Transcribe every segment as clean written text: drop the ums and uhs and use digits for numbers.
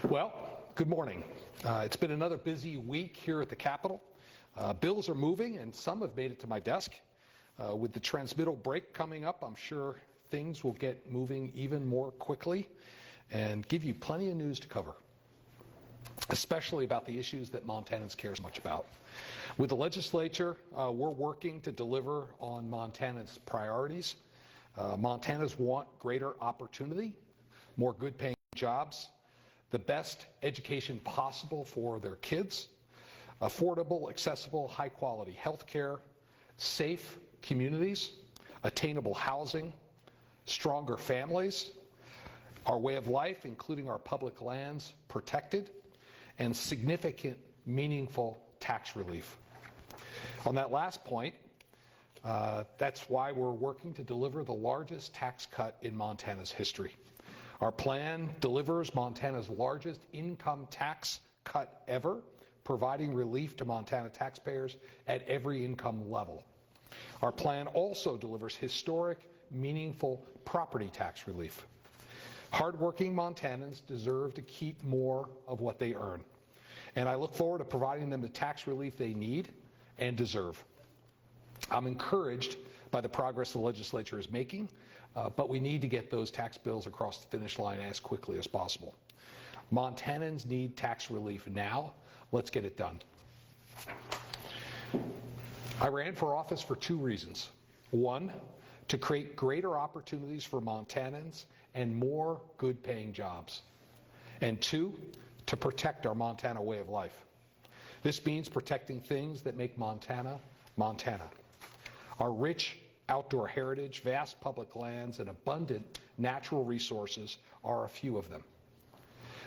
Well, good morning. It's been another busy week here at the Capitol. Bills are moving, and some have made it to my desk. With the transmittal break coming up, I'm sure things will get moving even more quickly and give you plenty of news to cover, especially about the issues that Montanans care so much about. With the legislature, we're working to deliver on Montana's priorities. Montanans want greater opportunity, more good-paying jobs, the best education possible for their kids, affordable, accessible, high-quality health care, safe communities, attainable housing, stronger families, our way of life, including our public lands, protected, and significant, meaningful tax relief. On that last point, that's why we're working to deliver the largest tax cut in Montana's history. Our plan delivers Montana's largest income tax cut ever, providing relief to Montana taxpayers at every income level. Our plan also delivers historic, meaningful property tax relief. Hardworking Montanans deserve to keep more of what they earn, and I look forward to providing them the tax relief they need and deserve. I'm encouraged by the progress the legislature is making, but we need to get those tax bills across the finish line as quickly as possible. Montanans need tax relief now. Let's get it done. I ran for office for two reasons. One, to create greater opportunities for Montanans and more good-paying jobs. And two, to protect our Montana way of life. This means protecting things that make Montana, Montana. Our rich outdoor heritage, vast public lands, and abundant natural resources are a few of them.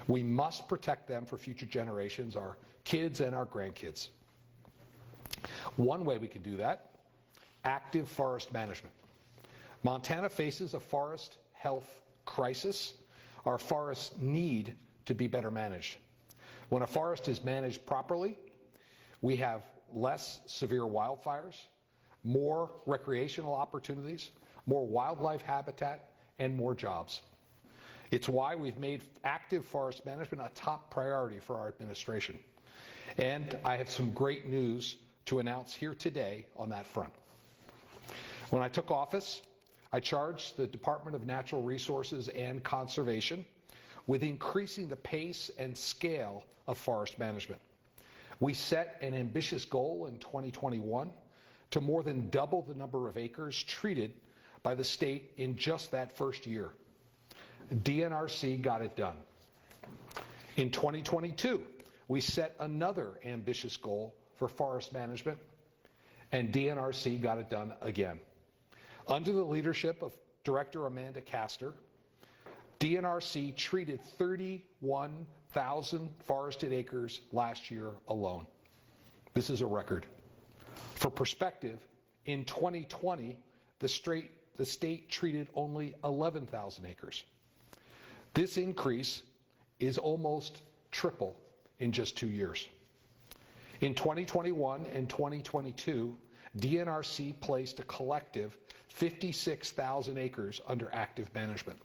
We must protect them for future generations, our kids and our grandkids. One way we can do that, active forest management. Montana faces a forest health crisis. Our forests need to be better managed. When a forest is managed properly, we have less severe wildfires, more recreational opportunities, more wildlife habitat, and more jobs. It's why we've made active forest management a top priority for our administration. And I have some great news to announce here today on that front. When I took office, I charged the Department of Natural Resources and Conservation with increasing the pace and scale of forest management. We set an ambitious goal in 2021 to more than double the number of acres treated by the state in just that first year. DNRC got it done. In 2022, we set another ambitious goal for forest management, and DNRC got it done again. Under the leadership of Director Amanda Castor, DNRC treated 31,000 forested acres last year alone. This is a record. For perspective, in 2020, the state treated only 11,000 acres. This increase is almost triple in just 2 years. In 2021 and 2022, DNRC placed a collective 56,000 acres under active management.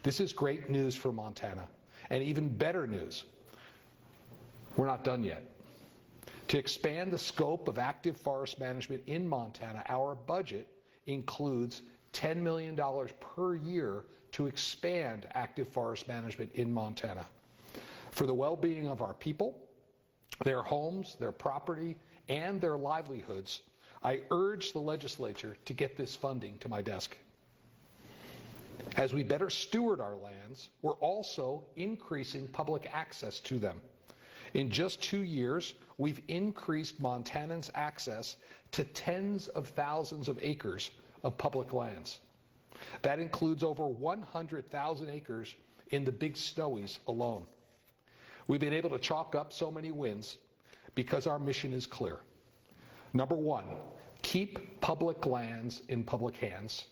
This is great news for Montana, and even better news, we're not done yet. To expand the scope of active forest management in Montana, our budget includes $10 million per year to expand active forest management in Montana. For the well-being of our people, their homes, their property, and their livelihoods, I urge the legislature to get this funding to my desk. As we better steward our lands, we're also increasing public access to them. In just 2 years, we've increased Montanans' access to tens of thousands of acres of public lands. That includes over 100,000 acres in the Big Snowies alone. We've been able to chalk up so many wins because our mission is clear. Number one, keep public lands in public hands.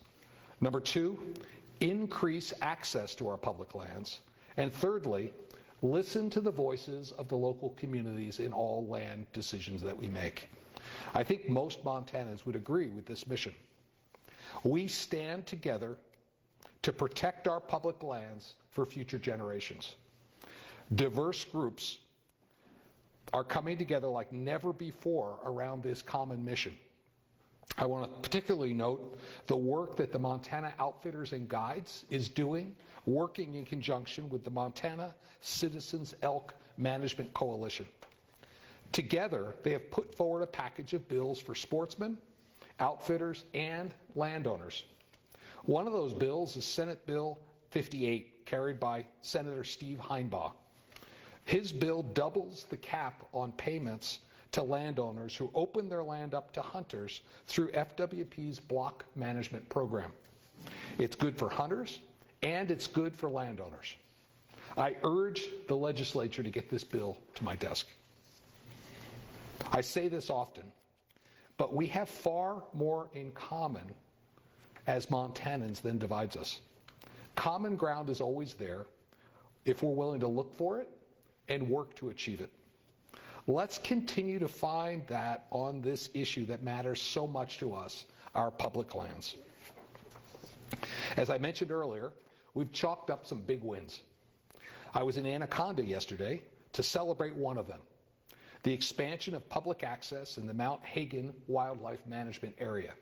Number two, increase access to our public lands. And thirdly, listen to the voices of the local communities in all land decisions that we make. I think most Montanans would agree with this mission. We stand together to protect our public lands for future generations. Diverse groups are coming together like never before around this common mission. I want to particularly note the work that the Montana Outfitters and Guides is doing, working in conjunction with the Montana Citizens Elk Management Coalition. Together, they have put forward a package of bills for sportsmen, outfitters, and landowners. One of those bills is Senate Bill 58, carried by Senator Steve Heinbaugh. His bill doubles the cap on payments to landowners who open their land up to hunters through FWP's block management program. It's good for hunters, and it's good for landowners. I urge the legislature to get this bill to my desk. I say this often, but we have far more in common as Montanans than divides us. Common ground is always there if we're willing to look for it and work to achieve it. Let's continue to find that on this issue that matters so much to us, our public lands. As I mentioned earlier, we've chalked up some big wins. I was in Anaconda yesterday to celebrate one of them, the expansion of public access in the Mount Hagen Wildlife Management Area.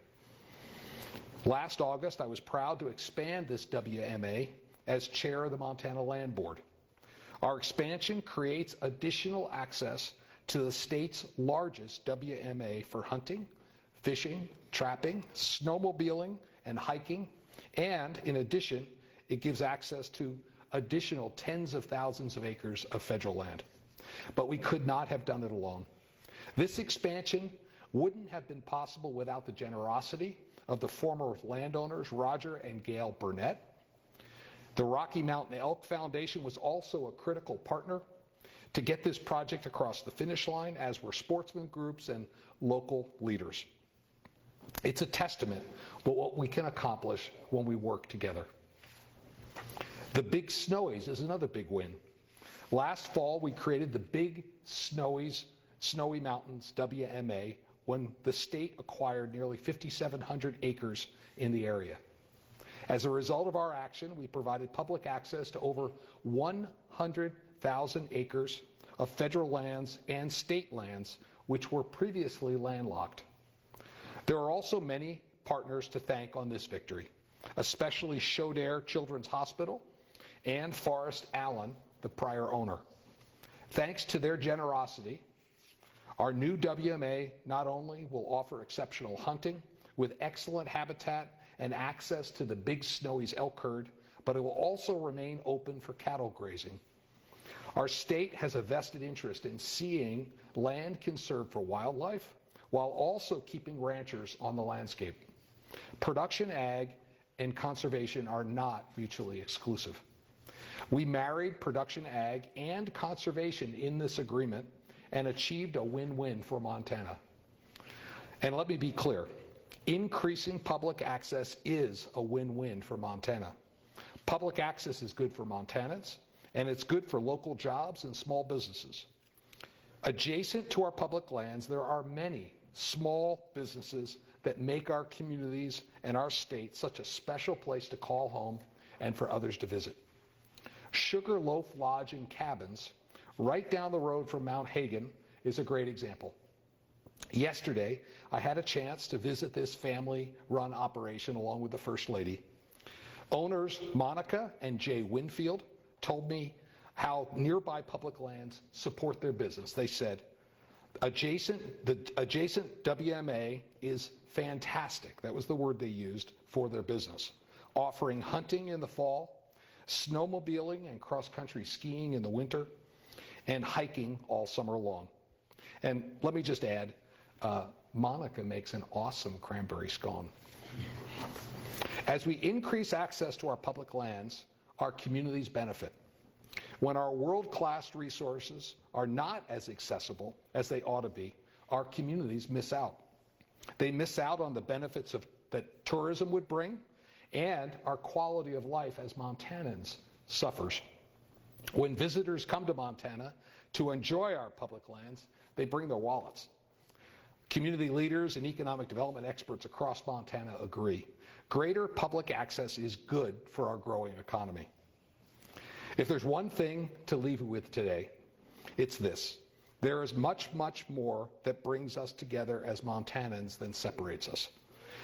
Last August, I was proud to expand this WMA as chair of the Montana Land Board. Our expansion creates additional access to the state's largest WMA for hunting, fishing, trapping, snowmobiling, and hiking, and in addition, it gives access to additional tens of thousands of acres of federal land. But we could not have done it alone. This expansion wouldn't have been possible without the generosity of the former landowners Roger and Gail Burnett. The Rocky Mountain Elk Foundation was also a critical partner to get this project across the finish line, as were sportsman groups and local leaders. It's a testament to what we can accomplish when we work together. The Big Snowies is another big win. Last fall, we created the Big Snowy Mountains WMA when the state acquired nearly 5,700 acres in the area. As a result of our action, we provided public access to over 100,000 acres of federal lands and state lands which were previously landlocked. There are also many partners to thank on this victory, especially Shodair Children's Hospital and Forrest Allen, the prior owner. Thanks to their generosity, our new WMA not only will offer exceptional hunting with excellent habitat and access to the Big Snowies elk herd, but it will also remain open for cattle grazing. Our state has a vested interest in seeing land conserved for wildlife while also keeping ranchers on the landscape. Production ag and conservation are not mutually exclusive. We married production ag and conservation in this agreement and achieved a win-win for Montana. And let me be clear, increasing public access is a win-win for Montana. Public access is good for Montanans, and it's good for local jobs and small businesses. Adjacent to our public lands, there are many small businesses that make our communities and our state such a special place to call home and for others to visit. Sugarloaf Lodge and Cabins, right down the road from Mount Hagen, is a great example. Yesterday, I had a chance to visit this family-run operation along with the First Lady. Owners Monica and Jay Winfield told me how nearby public lands support their business. They said, the adjacent WMA is fantastic. That was the word they used for their business, offering hunting in the fall, snowmobiling and cross-country skiing in the winter, and hiking all summer long. And let me just add, Monica makes an awesome cranberry scone. As we increase access to our public lands, our communities benefit. When our world-class resources are not as accessible as they ought to be, our communities miss out. They miss out on the benefits that tourism would bring, and our quality of life as Montanans suffers. When visitors come to Montana to enjoy our public lands, they bring their wallets. Community leaders and economic development experts across Montana agree. Greater public access is good for our growing economy. If there's one thing to leave you with today, it's this. There is much, much more that brings us together as Montanans than separates us.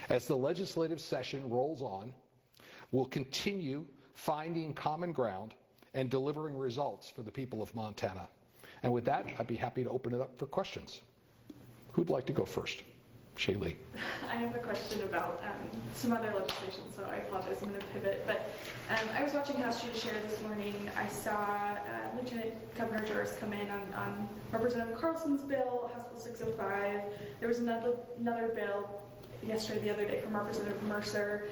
As the legislative session rolls on, we'll continue finding common ground and delivering results for the people of Montana. And with that, I'd be happy to open it up for questions. Who'd like to go first? Shaylee. I have a question about some other legislation, so I apologize, I'm going to pivot. But I was watching House Judiciary this morning. I saw Lieutenant Governor Joris come in on Representative Carlson's bill, House Bill 605. There was another bill yesterday, the other day, from Representative Mercer.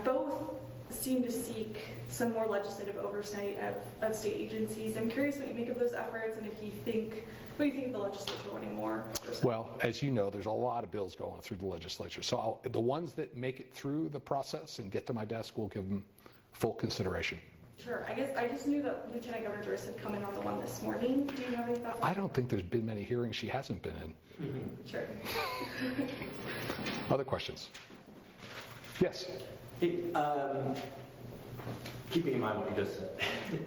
Both seem to seek some more legislative oversight of state agencies. I'm curious what you make of those efforts, and if you think, what do you think of the legislature wanting more? Well, as you know, there's a lot of bills going through the legislature. So the ones that make it through the process and get to my desk, we'll give them full consideration. Sure. I guess I just knew that Lieutenant Governor Joris had come in on the one this morning. Do you have any thoughts? I don't think there's been many hearings she hasn't been in. Sure. Other questions? Yes. Hey, keeping in mind what you just said,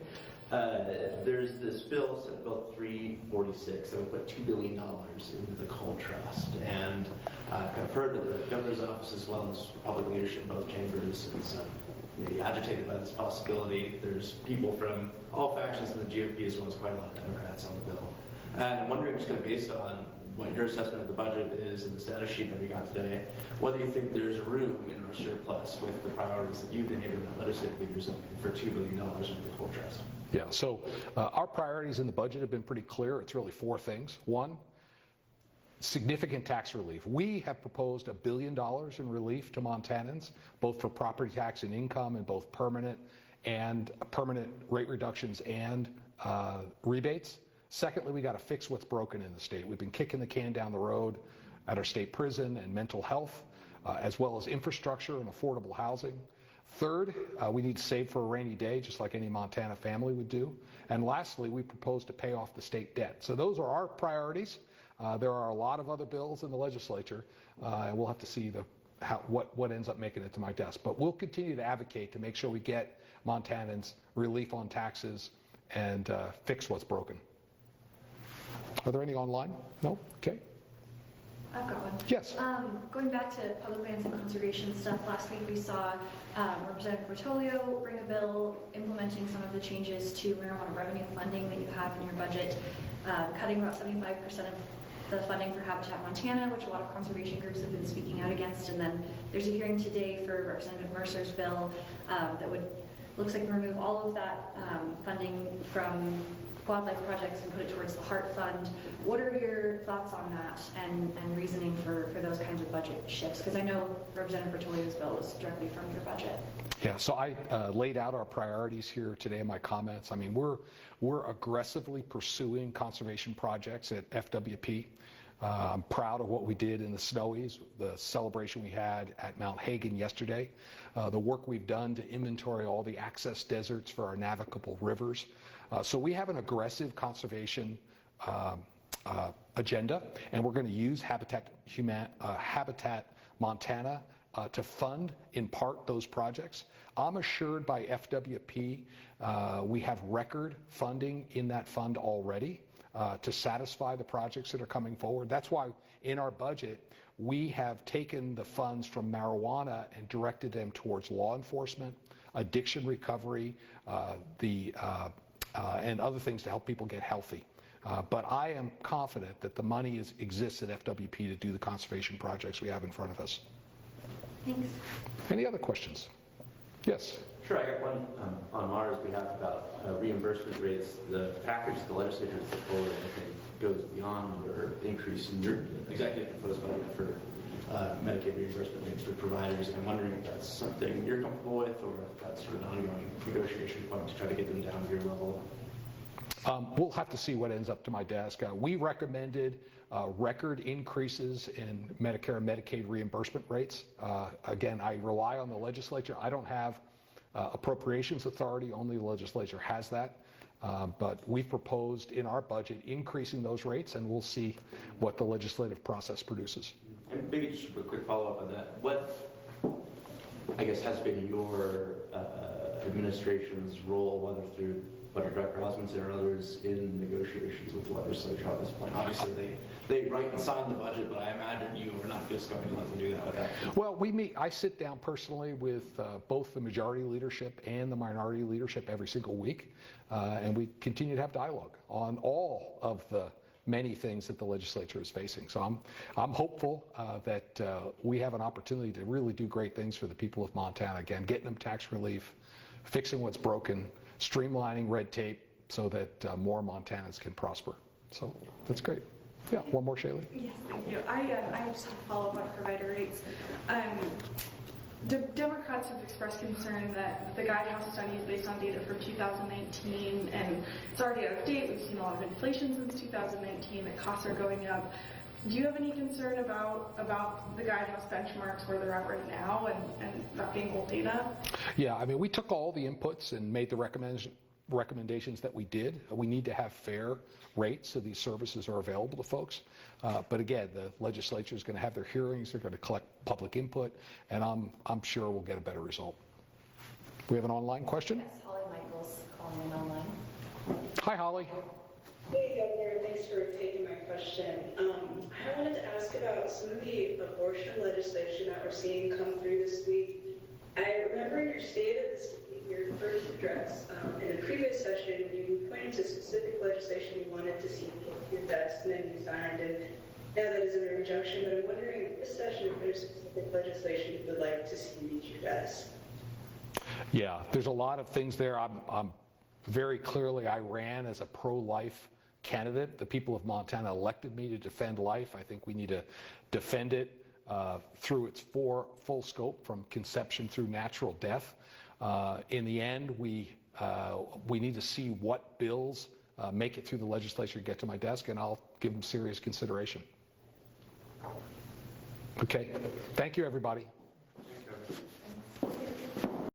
there's this bill, Senate Bill 346, that would put $2 billion into the coal trust. And I've heard that the governor's office, as well as public leadership in both chambers, is maybe agitated by this possibility. There's people from all factions in the GOP, as well as quite a lot of Democrats on the bill. And I'm wondering, just kind of based on what your assessment of the budget is and the status sheet that we got today, whether you think there's room in our surplus with the priorities that you've been able to legislative leaders for $2 billion into the coal trust. Yeah, so our priorities in the budget have been pretty clear. It's really four things. One, significant tax relief. We have proposed $1 billion in relief to Montanans, both for property tax and income, and both permanent rate reductions and rebates. Secondly, we got to fix what's broken in the state. We've been kicking the can down the road at our state prison and mental health, as well as infrastructure and affordable housing. Third, we need to save for a rainy day, just like any Montana family would do. And lastly, we propose to pay off the state debt. So those are our priorities. There are a lot of other bills in the legislature, and we'll have to see what ends up making it to my desk. But we'll continue to advocate to make sure we get Montanans relief on taxes and fix what's broken. Are there any online? No? Okay. I've got one. Yes. Going back to public lands and conservation stuff, last week we saw Representative Bertolio bring a bill implementing some of the changes to marijuana revenue funding that you have in your budget, cutting about 75% of the funding for Habitat Montana, which a lot of conservation groups have been speaking out against. And then there's a hearing today for Representative Mercer's bill that looks like remove all of that funding from wildlife projects and put it towards the Heart Fund. What are your thoughts on that and reasoning for those kinds of budget shifts? Because I know Representative Bertolio's bill is directly from your budget. Yeah, so I laid out our priorities here today in my comments. I mean, we're aggressively pursuing conservation projects at FWP. I'm proud of what we did in the Snowies, the celebration we had at Mount Hagen yesterday, the work we've done to inventory all the access deserts for our navigable rivers. So we have an aggressive conservation agenda, and we're going to use Habitat Montana to fund, in part, those projects. I'm assured by FWP we have record funding in that fund already to satisfy the projects that are coming forward. That's why in our budget we have taken the funds from marijuana and directed them towards law enforcement, addiction recovery, and other things to help people get healthy. But I am confident that the money exists at FWP to do the conservation projects we have in front of us. Thanks. Any other questions? Yes. Sure, I got one on Mara's behalf about reimbursement rates. The package the legislature has put forward, I think, goes beyond your increase in your executive proposed budget for Medicaid reimbursement rates for providers. And I'm wondering if that's something you're comfortable with, or if that's sort of an ongoing negotiation point to try to get them down to your level. We'll have to see what ends up to my desk. We recommended record increases in Medicare and Medicaid reimbursement rates. Again, I rely on the legislature. I don't have appropriations authority, only the legislature has that. But we've proposed in our budget increasing those rates, and we'll see what the legislative process produces. And maybe just a quick follow-up on that. What, I guess, has been your administration's role, whether through governors in negotiations with the legislature at this point? Obviously, they write and sign the budget, but I imagine you are not just going to let them do that without. Well, I sit down personally with both the majority leadership and the minority leadership every single week, and we continue to have dialogue on all of the many things that the legislature is facing. So I'm hopeful that we have an opportunity to really do great things for the people of Montana. Again, getting them tax relief, fixing what's broken, streamlining red tape so that more Montanans can prosper. So that's great. Yeah, one more, Shaylee. Yes, thank you. I just have a follow-up on provider rates. Democrats have expressed concern that the Guidehouse study is based on data from 2019, and it's already out of date. We've seen a lot of inflation since 2019. The costs are going up. Do you have any concern about the Guidehouse benchmarks where they're at right now and that being old data? Yeah, I mean, we took all the inputs and made the recommendations that we did. We need to have fair rates so these services are available to folks. But again, the legislature is going to have their hearings. They're going to collect public input, and I'm sure we'll get a better result. We have an online question? Yes, Holly Michaels calling in online. Hi, Holly. Hey, Governor, thanks for taking my question. I wanted to ask about some of the abortion legislation that we're seeing come through this week. I remember in your State of the State, your first address, in a previous session, you pointed to specific legislation you wanted to see your desk, and then you signed it. Now that is under injunction, but I'm wondering if this session, if there's specific legislation you would like to see reach your desk. Yeah, there's a lot of things there. I'm very clearly, I ran as a pro-life candidate. The people of Montana elected me to defend life. I think we need to defend it through its full scope, from conception through natural death. In the end, we need to see what bills make it through the legislature, get to my desk, and I'll give them serious consideration. Okay, thank you, everybody.